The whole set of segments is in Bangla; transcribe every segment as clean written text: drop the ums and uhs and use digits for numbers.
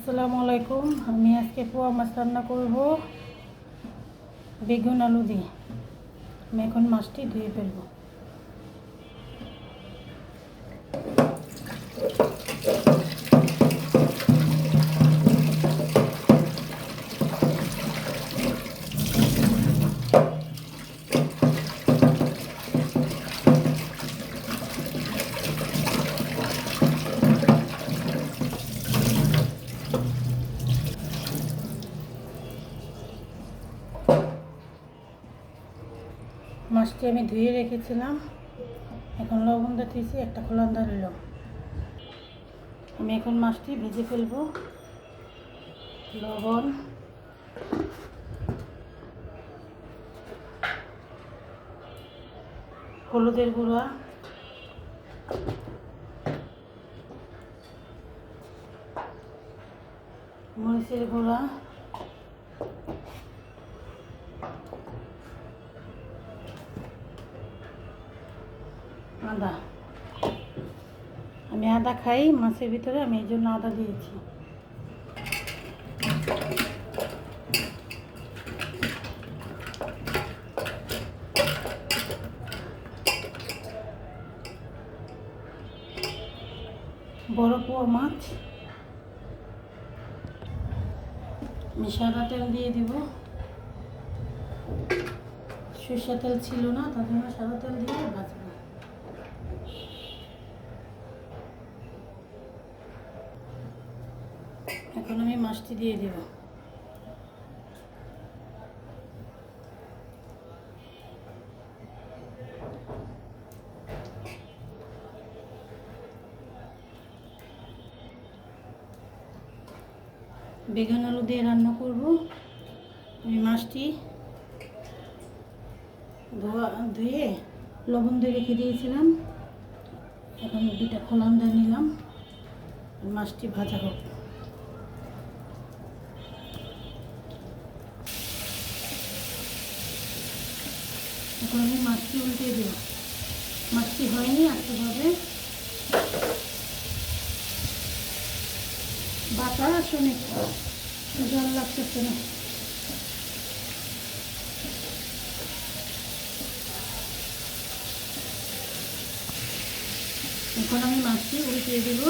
আসসালামু আলাইকুম। আমি আজকে পোয়া মাছ রান্না করব বেগুন আলু দিয়ে। আমি এখন মাছটি ধুয়ে ফেলবো। মাছটি আমি ধুয়ে রেখেছিলাম, এখন লবণ দিয়েছি, একটা খোলান্দা রইল। আমি এখন মাছটি ভেজে ফেলবো। লবণ, হলুদের গুঁড়া, মরিচের গুঁড়া, আদা। আমি আদা খাই মাছের ভিতরে, আমি এই জন্য আদা দিয়েছি। বড় পোয়া মাছ। আমি সাদা তেল দিয়ে দিব। সরষের তেল ছিল না, তার জন্য সাদা তেল দিয়ে ভাজবো। এখন আমি মাছটি দিয়ে দেব। বেগুন আলু দিয়ে রান্না করব। আমি মাছটি ধুয়ে লবণ দিয়ে রেখে দিয়েছিলাম। এখন দুটা খোলান্দা নিলাম, মাছটি ভাজা হোক। এখন আমি মাছটি উল্টে দেব। মাছটি হয়নি, আসতে হবে বাতাস অনেক, জল লাগতেছে না। এখন আমি মাছটি উল্টে দেব।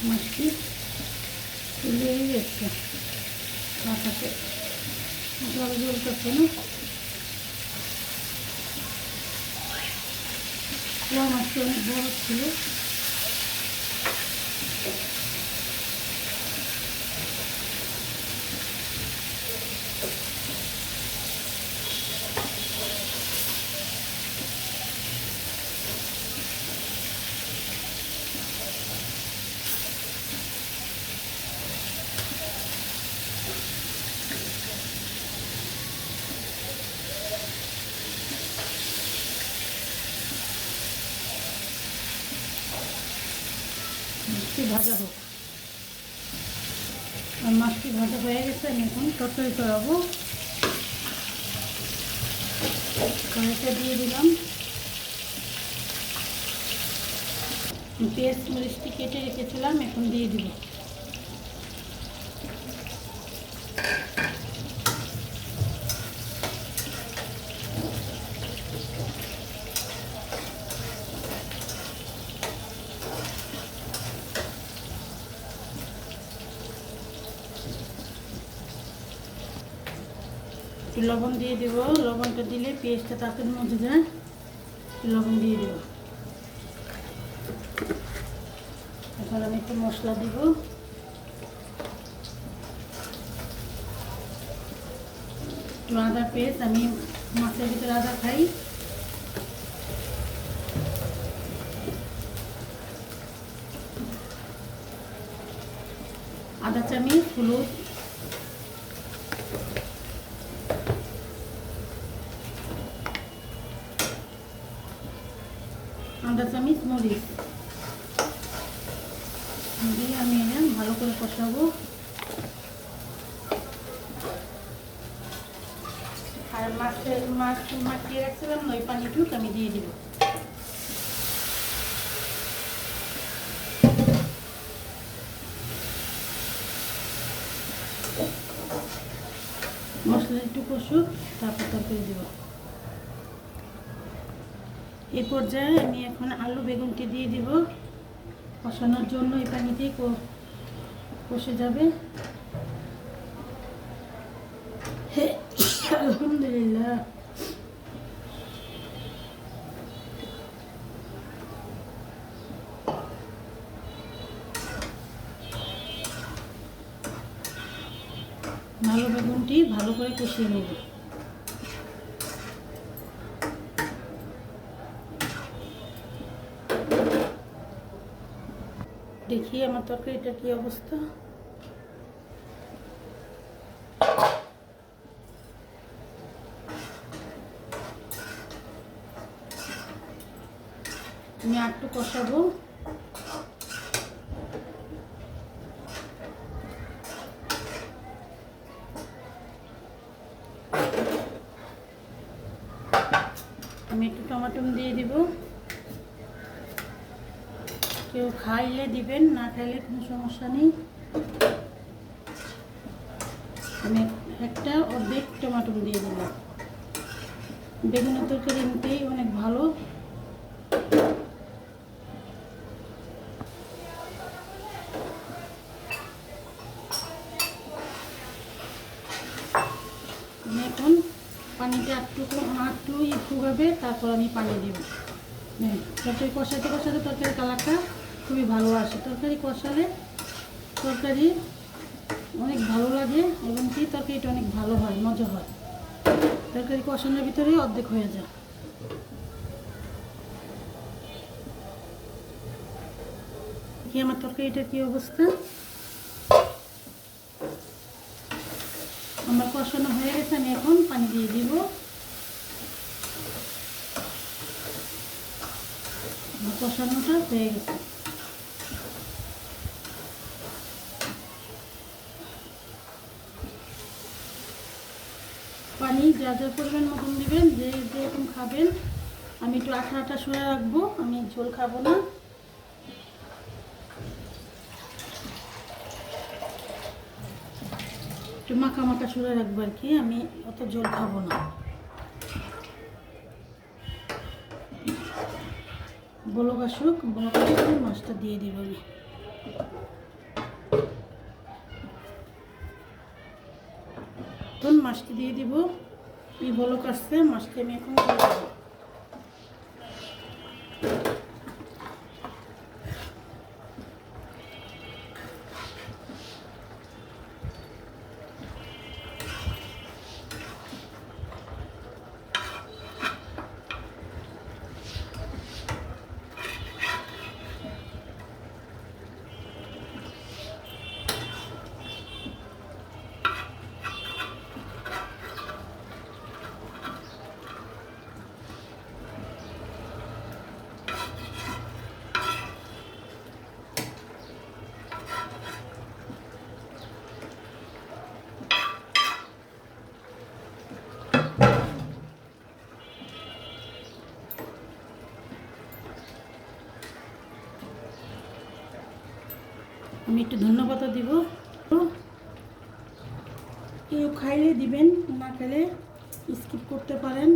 মাছটি তুলে গেছে, আকাশে জল জ্বলতেছে না। পোয়া মাছটি অনেক বড় ছিল। মাছটি ভাজা হোক। আর মাছটি ভাজা হয়ে গেছে, আমি এখন তরকারি করাবো। কড়াইটা দিয়ে দিলাম। পেঁয়াজ মরিচটি কেটে রেখেছিলাম, এখন দিয়ে দিব। লবণ দিয়ে দেব। লবণটা দিলে পেঁয়াজটা তাড়াতাড়ি মজে যায়। লবণ দিয়ে দেব। এখন আমি একটু মশলা দিব। একটু আদা পেস্ট, আমি মাছের ভিতরে আদা খাই। আধা চামচ হলুদ, আধা চামচ মরিচ দিয়ে আমি ভালো করে কষাবো। আর মাছ মাখিয়ে রাখছিলাম ওই পানিটুকু আমি দিয়ে দিব। মশলা একটু কষুক, তারপর তরকারি দিব। এই পর্যায়ে আমি এখন আলু বেগুনকে দিয়ে দিব কষানোর জন্য। এই পানিতেই কষে যাবে। আলহামদুলিল্লাহ। আলু বেগুনটি ভালো করে কষিয়ে নেব। দেখি আমার তরকারিটা কি অবস্থা। আমি একটু কষাবো। আমি একটু টমেটো দিয়ে দিব। কেউ খাইলে দিবেন, না খাইলে কোনো সমস্যা নেই। আমি একটা অর্ধেক টমেটো দিয়ে দিলাম। বেগুনের তরকারি এমনিতেই অনেক ভালো। আমি এখন পানিটা একটু শুকাবে, তারপর আমি পানি দিব। তরকারি কষাতে কষাতে তরকারি কালারটা খুবই ভালো আসে। তরকারি কষালে তরকারি অনেক ভালো লাগে এবং কি তরকারিটা অনেক ভালো হয়, মজা হয়। তরকারি কষানোর ভিতরেই অর্ধেক হয়ে যায়। কি আমার তরকারিটার কি অবস্থা? আমার কষানো হয়ে গেছে, আমি এখন পানি দিয়ে দিব। কষানোটা হয়ে গেছে। পানি যা যা পরিমাণ মতন দিবেন, যে যেরকম খাবেন। আমি একটু আঠা আঠা সরে রাখবো, আমি ঝোল খাবো না। একটু মাখা মাখা সরে রাখবো আর কি, আমি অত ঝোল খাবো না। বলক আসুক, বলক আসলে মাছটা দিয়ে দিব আমি। এখন মাছটি দিয়ে দিব। এই বলক আসছে, মাছটি আমি এখন দিয়ে দেবো। আমি একটু ধন্যবাদ দিব। কেউ খাইলে দিবেন, না খেলে স্কিপ করতে পারেন।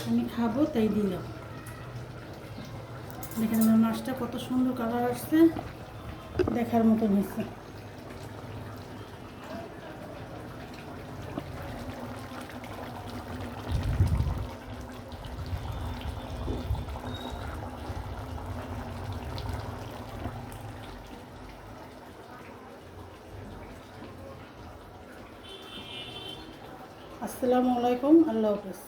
আমি খাবো তাই দিলাম। দেখেন আমার মাছটা কত সুন্দর কালার আসছে, দেখার মতন হয়েছে। আসসালামু আলাইকুম, আল্লাহ হাফেজ।